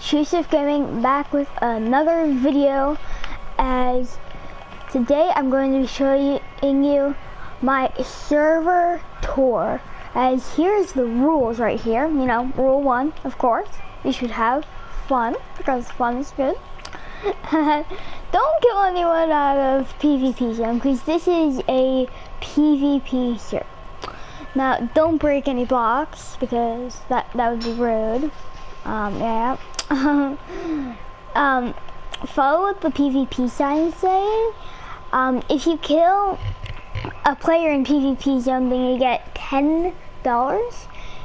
Shusif Gaming back with another video, as today I'm going to be showing you my server tour. As here's the rules right here. You know, rule 1, of course, you should have fun, because fun is good. Don't kill anyone out of PvP zone, because this is a PvP server. Now, don't break any blocks, because that would be rude. Yeah. Follow what the PvP signs say. If you kill a player in PvP zone, then you get $10.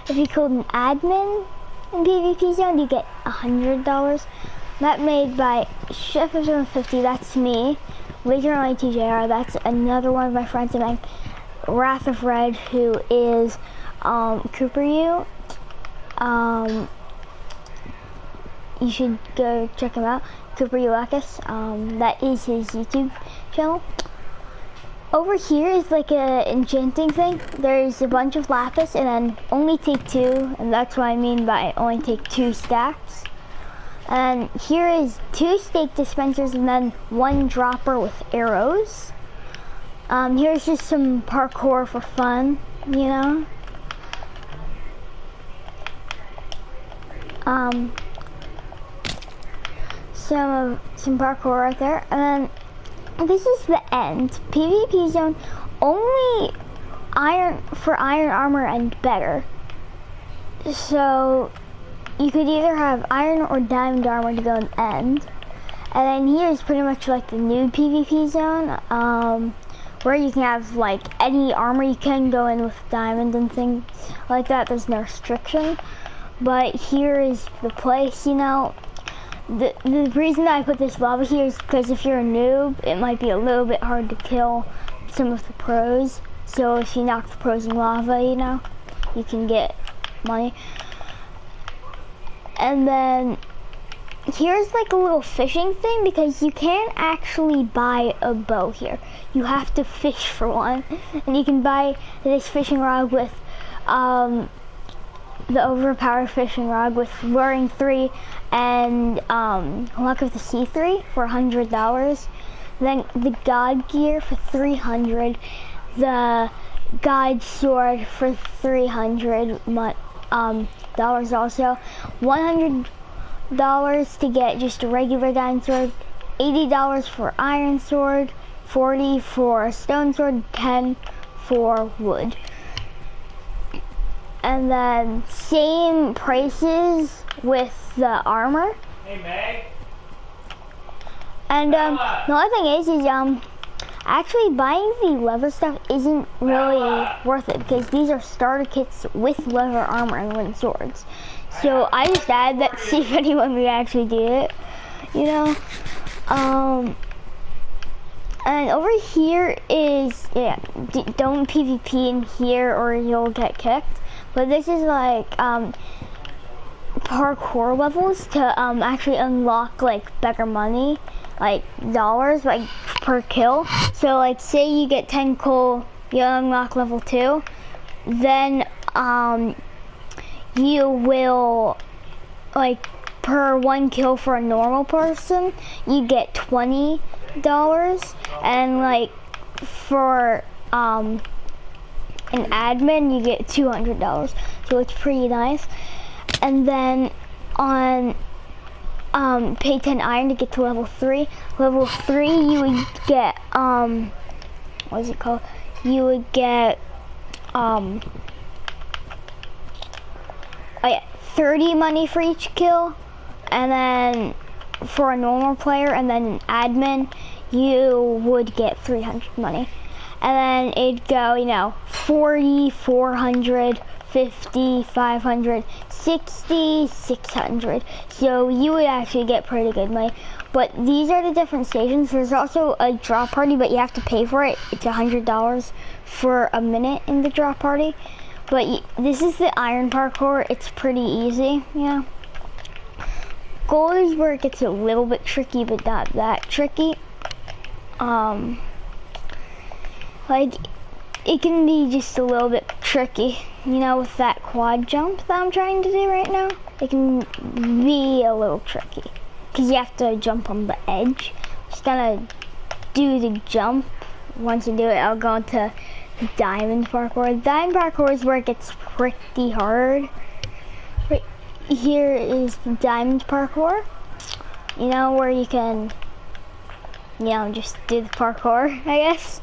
If you killed an admin in PvP zone, you get $100. That made by Chef750, that's me. Later on TJR, that's another one of my friends, and I'm Wrath of Red, who is Cooper U. You should go check him out, Cooper Ulakis. That is his YouTube channel. Over here is like a enchanting thing. There's a bunch of lapis, and then only take 2, and that's what I mean by only take 2 stacks. And here is 2 stake dispensers, and then 1 dropper with arrows. Here's just some parkour for fun, you know. Some parkour right there, and then this is the end. PvP zone only for iron armor and better. So you could either have iron or diamond armor to go in the end. And then here is pretty much like the new PvP zone, where you can have like any armor. You can go in with diamond and things like that. There's no restriction. But here is the place, you know. The reason that I put this lava here is because if you're a noob, it might be a little bit hard to kill some of the pros. So if you knock the pros in lava, you know, you can get money. And then here's like a little fishing thing, because you can't actually buy a bow here. You have to fish for one. And you can buy this fishing rod with the overpowered fishing rod with luring 3 and luck of the sea 3 for $100. Then the god gear for 300, the god sword for $300 dollars also, $100 to get just a regular diamond sword, $80 for iron sword, 40 for stone sword, 10 for wood. And then same prices with the armor. Hey, Meg. And the only thing is actually buying the leather stuff isn't really worth it, because these are starter kits with leather armor and wooden swords. So I just added that to see if anyone would actually do it, you know. And over here is, yeah, don't PvP in here or you'll get kicked. But this is like parkour levels to actually unlock like better money, like dollars, like per kill. So like say you get 10 coal, you unlock level 2, then you will, like, per 1 kill for a normal person, you get $20, and like for an admin you get $200, so it's pretty nice. And then on pay 10 iron to get to level 3. Level 3 you would get what is it called? You would get 30 money for each kill, and then for a normal player, and then an admin you would get 300 money. And then it'd go, you know, 40, 400, 50, 500, 60, 600. So you would actually get pretty good money. But these are the different stations. There's also a drop party, but you have to pay for it. It's $100 for a minute in the drop party. But this is the iron parkour. It's pretty easy, yeah. Gold is where it gets a little bit tricky, but not that tricky. Like, it can be just a little bit tricky, you know, with that quad jump that I'm trying to do right now. it can be a little tricky because you have to jump on the edge. Just gonna do the jump. Once you do it, I'll go into diamond parkour. Diamond parkour is where it gets pretty hard. Right here is diamond parkour. You know, where you can, you know, just do the parkour, I guess.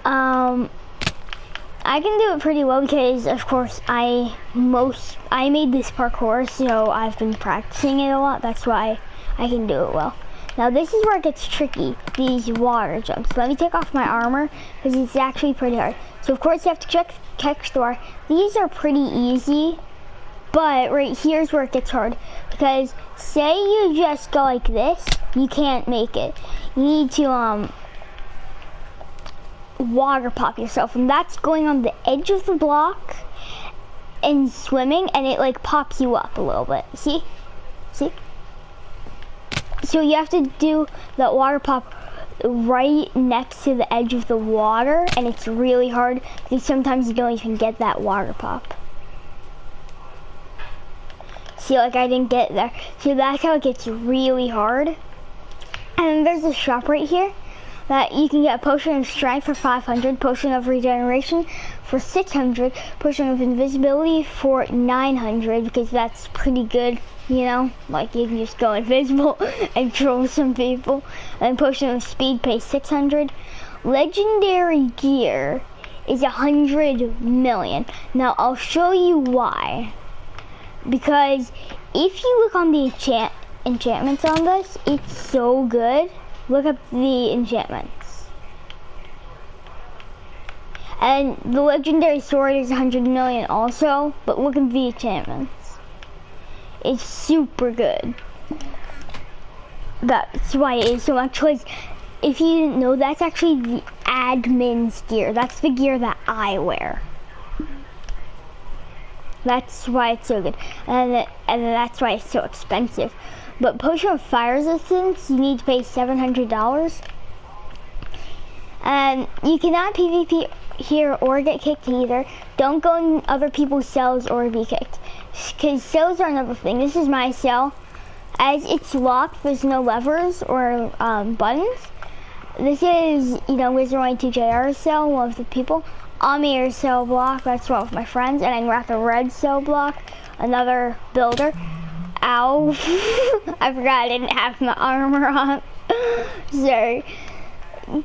I can do it pretty well because, of course, I made this parkour, so I've been practicing it a lot. That's why I can do it well. Now this is where it gets tricky, these water jumps. Let me take off my armor because it's actually pretty hard. So of course you have to check store. These are pretty easy, but right here's where it gets hard. Because say you just go like this, you can't make it. You need to water pop yourself, and that's going on the edge of the block and swimming, and it like pops you up a little bit. See? See? So you have to do that water pop right next to the edge of the water, and it's really hard because sometimes you don't even get that water pop. See, like I didn't get there. So that's how it gets really hard. And then there's a shop right here that you can get a potion of strength for 500, potion of regeneration for 600, potion of invisibility for 900, because that's pretty good, you know, like you can just go invisible and troll some people. And potion of speed pays 600. Legendary gear is 100 million. Now I'll show you why. Because if you look on the enchantments on this, it's so good. Look up the enchantments. And the legendary sword is 100 million also, but look at the enchantments. It's super good. That's why it is so much, because if you didn't know, that's actually the admin's gear. That's the gear that I wear. That's why it's so good. And that's why it's so expensive. But potion of fire resistance, you need to pay $700. And you cannot PvP here or get kicked either. Don't go in other people's cells or be kicked. Because cells are another thing. This is my cell. As it's locked, there's no levers or buttons. This is, you know, Wizard22JR's cell, one of the people. Amir's cell block, that's one of my friends. And then Ratha Red's cell block, another builder. Ow. I forgot I didn't have my armor on. Sorry.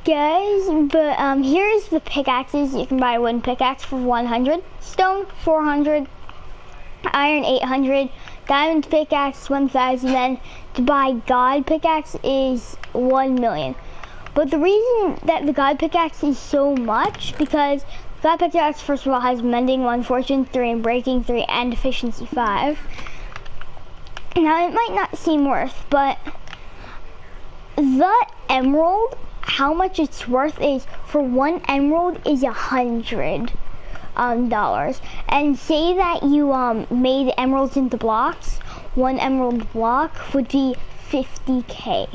Guys, but here's the pickaxes. You can buy a wooden pickaxe for 100. Stone, 400. Iron, 800. Diamond pickaxe, 1,000. Then to buy God pickaxe is 1 million. But the reason that the God pickaxe is so much, because God pickaxe, first of all, has mending 1, fortune 3, and breaking 3, and efficiency 5. Now, it might not seem worth, but the emerald, how much it's worth is, for 1 emerald is $100. And say that you made emeralds into blocks, 1 emerald block would be 50K.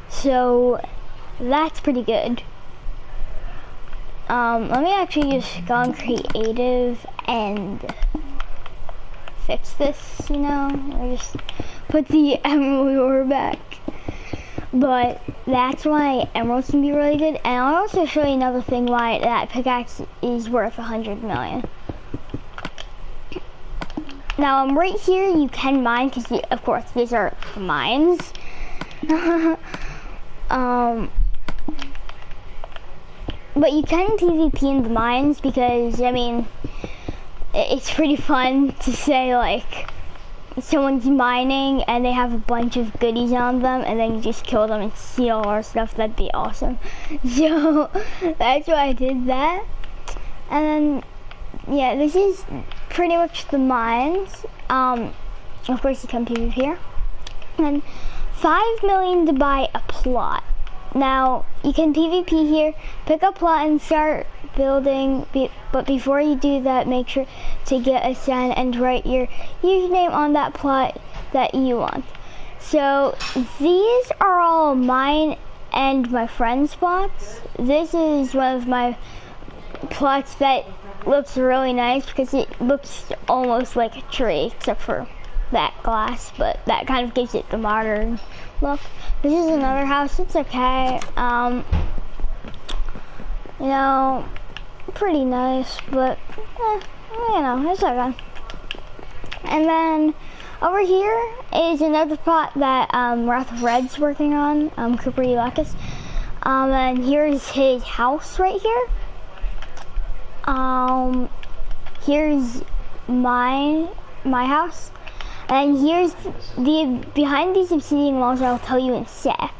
So that's pretty good. Let me actually just go on creative and fix this, you know, or just put the emerald ore back. But that's why emeralds can be really good. And I'll also show you another thing why that pickaxe is worth 100 million. Now, right here you can mine, because of course these are mines. But you can PvP in the mines because, I mean, it's pretty fun to say, like, someone's mining and they have a bunch of goodies on them, and then you just kill them and steal all our stuff. That'd be awesome. So that's why I did that. And then, yeah, this is pretty much the mines. Of course, you can PvP here. And 5 million to buy a plot. Now, you can PvP here, pick a plot and start building, but before you do that, make sure to get a sign and write your username on that plot that you want. So, these are all mine and my friend's plots. This is one of my plots that looks really nice because it looks almost like a tree, except for that glass, but that kind of gives it the modern look. This is another house. It's okay. You know, pretty nice, but you know, it's okay. And then over here is another plot that Wrath of Red's working on, Cooper Ulakis. And here's his house right here. Here's my house. And here's behind these obsidian walls, I'll tell you in a sec.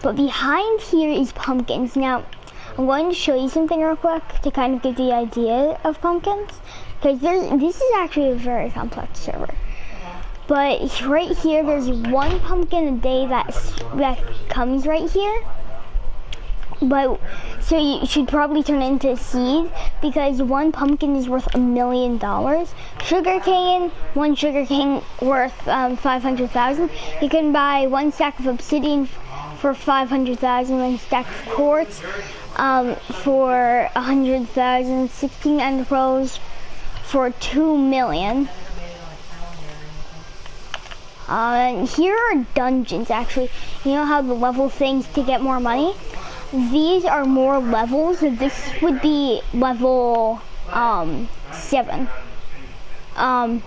But behind here is pumpkins. Now, I'm going to show you something real quick to kind of give the idea of pumpkins. Because this is actually a very complex server. But right here, there's one pumpkin a day that comes right here. But so you should probably turn it into a seed, because one pumpkin is worth $1 million. Sugarcane, one sugarcane worth 500,000. You can buy one stack of obsidian for 500,000, one stack of quartz for 100,000, 16 ender pearls for 2 million. And here are dungeons, actually. You know how the level things to get more money? These are more levels. This would be level 7. I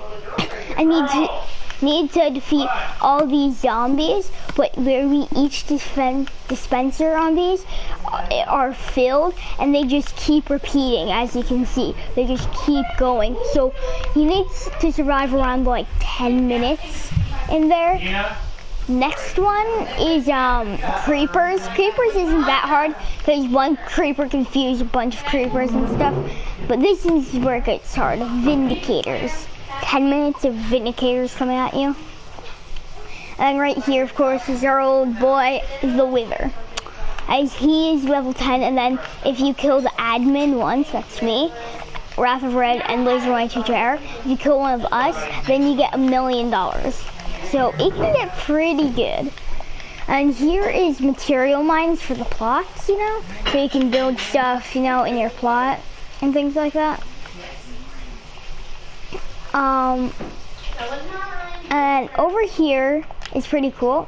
need to defeat all these zombies, but literally each dispenser on these are filled, and they just keep repeating. As you can see, they just keep going. So you need to survive around like 10 minutes in there. Yeah. Next one is creepers. Creepers isn't that hard because one creeper can fuse a bunch of creepers and stuff. But this is where it gets hard. Vindicators. 10 minutes of Vindicators coming at you. And right here, of course, is our old boy, the Wither. As he is level 10, and then if you kill the admin once, that's me, Wrath of Red and Laser122JR, if you kill one of us, then you get $1 million. So it can get pretty good. And here is material mines for the plots, you know? So you can build stuff, you know, in your plot and things like that. And over here is pretty cool.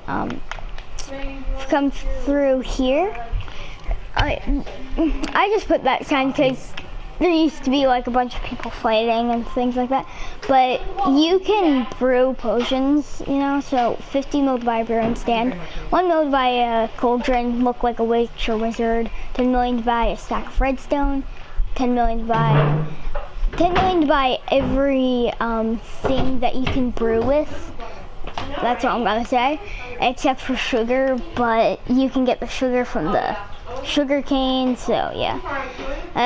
Come through here. I just put that sign because there used to be like a bunch of people fighting and things like that. But you can brew potions, you know, so 50 mil to buy a brewing stand, 1 mil to buy a cauldron, look like a witch or wizard, 10 million to buy a stack of redstone, 10 million to buy every thing that you can brew with. That's what I'm gonna say, except for sugar, but you can get the sugar from the sugar cane, so yeah.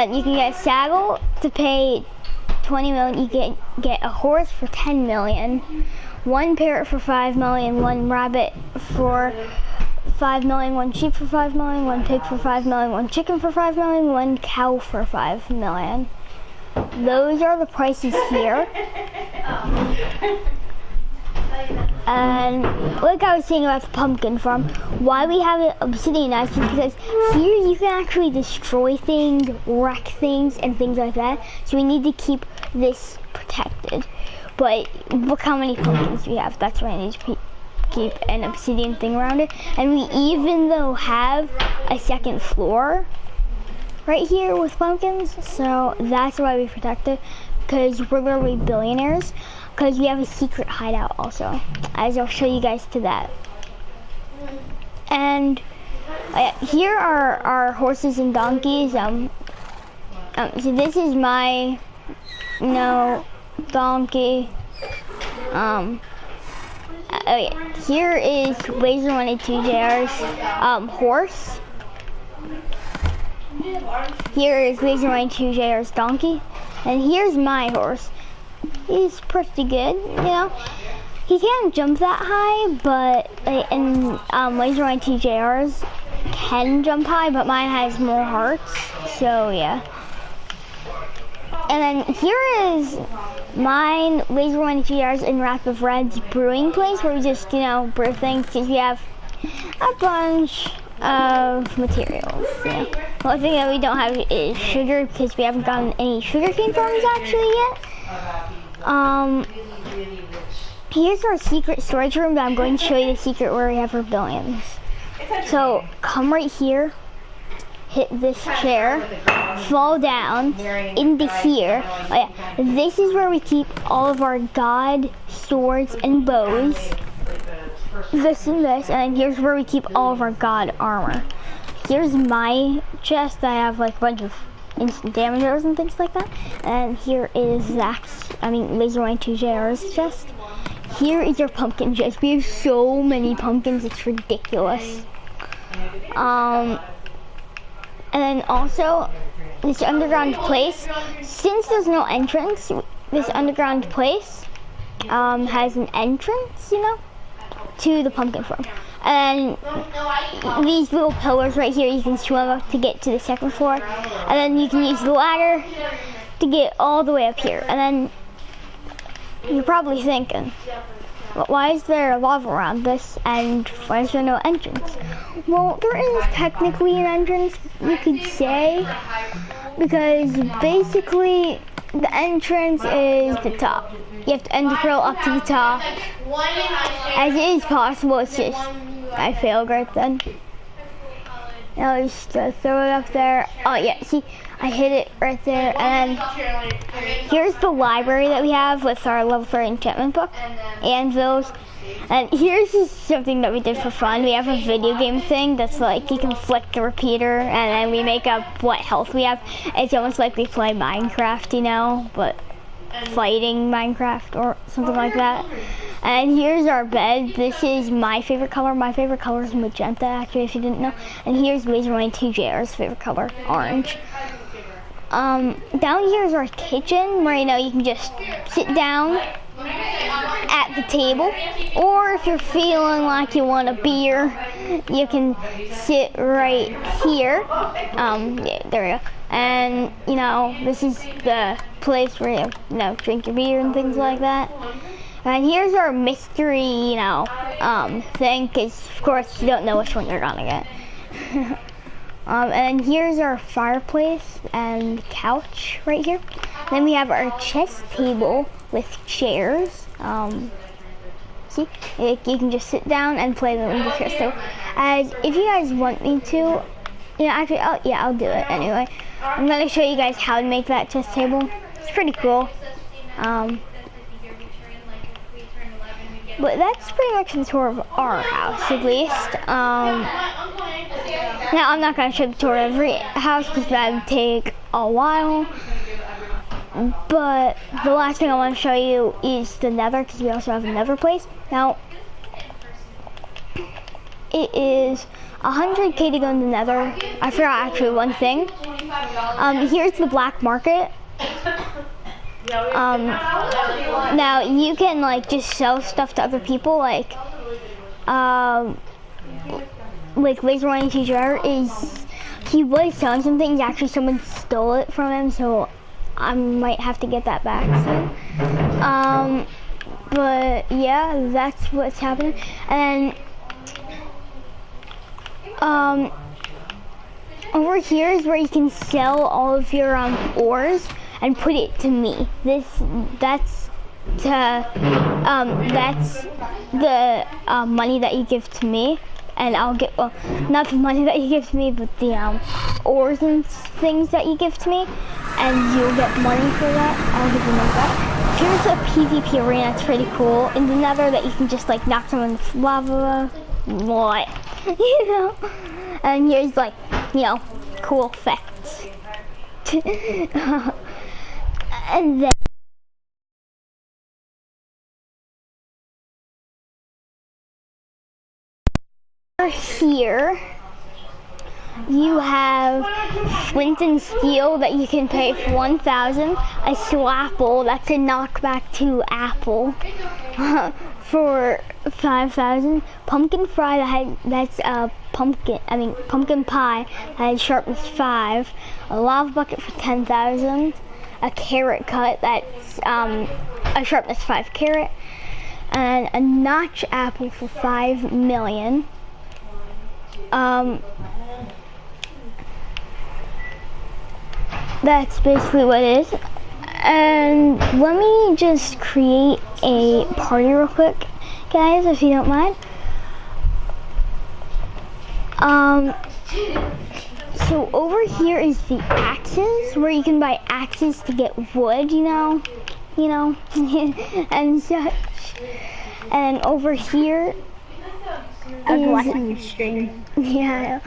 You can get a saddle to pay 20 million. You get a horse for 10 million, 1 parrot for 5 million, 1 rabbit for 5 million, 1 sheep for 5 million, 1 pig for 5 million, 1 chicken for 5 million, 1 cow for 5 million. Those are the prices here. And like I was saying about the pumpkin farm, why we have it obsidianized is because here you can actually destroy things, wreck things, and things like that. So we need to keep this protected. But look how many pumpkins we have. That's why I need to keep an obsidian thing around it. And we even though have a second floor right here with pumpkins, so that's why we protect it, because we're literally billionaires. Because we have a secret hideout also, as I'll show you guys to that. And here are our horses and donkeys. So this is my, donkey. Here is Laser122JR's horse. Here is Laser122JR's donkey, and here's my horse. He's pretty good, you know. He can't jump that high, but Laser122JR's can jump high, but mine has more hearts, so yeah. And then here is mine, Laser122JR's in Wrath of Red's brewing place, where we just, brew things, because we have a bunch of materials. Yeah. The only thing that we don't have is sugar, because we haven't gotten any sugarcane farms actually yet. here's our secret storage room, but I'm going to show you the secret where we have our billions. So come right here, hit this chair, fall down into here. Oh yeah, this is where we keep all of our god swords and bows. This and this, and then here's where we keep all of our god armor. Here's my chest that I have like a bunch of instant damagers and things like that. And here is LaserWayne2JR's chest. Here is your pumpkin chest. We have so many pumpkins, it's ridiculous. And then also this underground place, since there's no entrance, this underground place has an entrance, you know, to the pumpkin farm. And these little pillars right here, you can swim up to get to the second floor, and then you can use the ladder to get all the way up here. And then you're probably thinking, why is there lava around this, and why is there no entrance? Well, there is technically an entrance, you could say, because basically the entrance is the top. You have to end the grill up to the top. As it is possible, it's just, I failed right then. Now just throw it up there. Oh yeah, see, I hit it right there. And then here's the library that we have with our level 3 enchantment book, anvils. And here's just something that we did for fun. We have a video game thing that's like, you can flick the repeater and then we make up what health we have. It's almost like we play Minecraft, you know, but fighting Minecraft or something like that. And here's our bed. This is my favorite color. My favorite color is magenta, actually, if you didn't know. And here's LaserWayne2JR's favorite color, orange. Down here is our kitchen, where, you know, you can just sit down at the table, or if you're feeling like you want a beer, you can sit right here. Yeah, there we go. And, you know, this is the place where you know, drink your beer and things like that. And here's our mystery, you know, thing, because of course you don't know which one you're gonna get. And here's our fireplace and couch right here. Then we have our chess table with chairs. See, you can just sit down and play them in the chess. So, as if you guys want me to, you know, actually, I'll do it anyway. I'm gonna show you guys how to make that chess table. It's pretty cool. But that's pretty much the tour of our house, at least. Now, I'm not going to show the tour of every house because that would take a while. But the last thing I want to show you is the nether, because we also have a nether place. Now, it is 100k to go in the nether. I forgot actually one thing. Here's the black market. Now you can like just sell stuff to other people, like LaserWayne2JR he was selling some things. Actually, someone stole it from him, so I might have to get that back soon. But yeah, that's what's happening. And over here is where you can sell all of your ores and put it to me. That's the money that you give to me, and I'll get, well, not the money that you give to me, but the ores and things that you give to me, and you'll get money for that. I'll give you money for that. Here's a PvP arena. It's pretty cool. In the nether, that you can just like knock someone with lava, what, you know. And here's like, you know, cool effects. And then here you have flint and steel that you can pay for 1,000. A swapple, that's a knockback to apple, for 5,000. Pumpkin fry, that's a pumpkin pie that has sharpness 5. A lava bucket for 10,000. A carrot cut, that's a sharpness 5 carrot. And a notch apple for 5 million. That's basically what it is. And let me just create a party real quick, guys, if you don't mind. So over here is the axes, where you can buy axes to get wood, you know, and such. And over here I was watching your stream. yeah,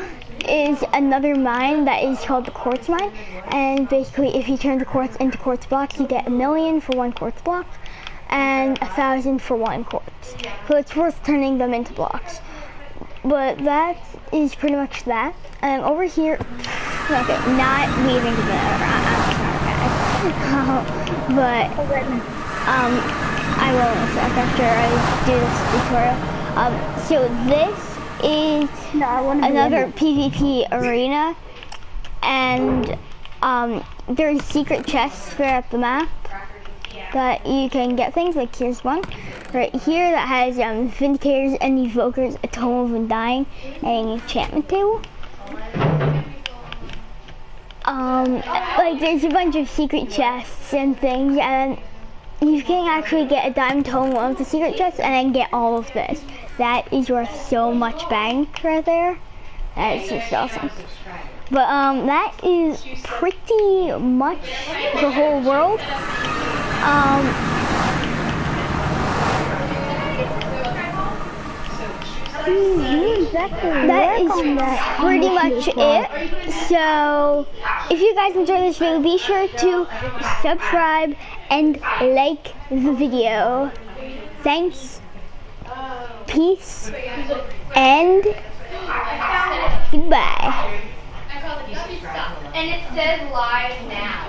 is another mine that is called the quartz mine. And basically, if you turn the quartz into quartz blocks, you get 1,000,000 for 1 quartz block and 1,000 for 1 quartz. So it's worth turning them into blocks. But that is pretty much that. And over here, okay, not leaving the I'm sorry, guys. But I will in a sec after I do this tutorial. So this is another PvP arena, and there's secret chests throughout the map that you can get things. Like here's one right here that has Vindicators and Evokers, a Tome of Undying, and an enchantment table. Like there's a bunch of secret chests and things, and you can actually get a diamond tome of the secret chests and then get all of this. That is worth so much bang right there. That is just awesome. But that is pretty much the whole world. That is pretty much it. So if you guys enjoyed this video, be sure to subscribe and like the video. Thanks, peace, and goodbye. And it says live now.